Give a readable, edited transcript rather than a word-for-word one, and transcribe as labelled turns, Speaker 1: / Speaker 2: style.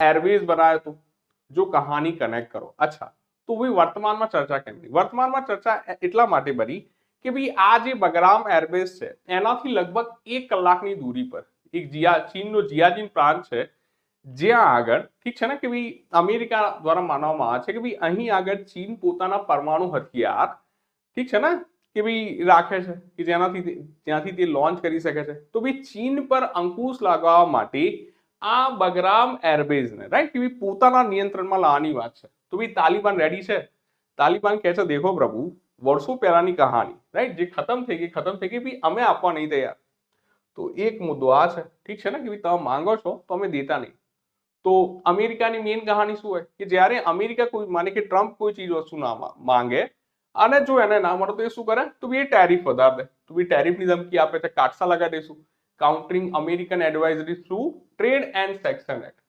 Speaker 1: Airbase बनाया तो जो कहानी कनेक्ट करो। अच्छा, तो भाई वर्तमान में चर्चा केम नहीं? वर्तमान में चर्चा એટલા માટે બની કે ભાઈ આ જે બગરામ એરબેસ છે એનાથી લગભગ 1 કલાકની દૂરી પર એક ચીનનો જિયાજિન પ્રાંત છે, જ્યાં આગળ ઠીક છે ને કે ભાઈ અમેરિકા દ્વારા માનવામાં આવે છે કે ભાઈ અહીં આગળ ચીન પોતાના પરમાણુ હથિયાર ઠીક છે ને કે ભાઈ રાખે છે કે જેનાથી ત્યાંથી તે લોન્ચ કરી શકે છે। તો ભાઈ ચીન પર અંકુશ લગાવવા માટે આ બગરામ એરબેઝને રાઈટ કે ભાઈ પોતાના નિયંત્રણમાં લાવવાની વાત છે। તો ભાઈ તાલિબાન રેડી છે? તાલિબાન કહે છે દેખો પ્રભુ, વર્ષો પહેલાની કહાની રાઈટ જે ખતમ થઈ ગઈ ભાઈ અમે આપવા નહીં તૈયાર। તો એક મુદ્દો આ છે ઠીક છે ને કે ભાઈ તમે માંગો છો તો અમે દેતા નહીં। તો અમેરિકાની મેઇન કહાની શું હોય કે જ્યારે અમેરિકા કોઈ માને કે ટ્રમ્પ કોઈ ચીજ વસ્તુ ના માંગે અને જો એને ના મળે તો એ શું કરે? તો ભાઈ એ ટેરિફ વધારે દે। તો ભાઈ ટેરિફની ધમકી આપે છે, કાટસા લગાવી દઈશું, countering American advisory through trade and section act.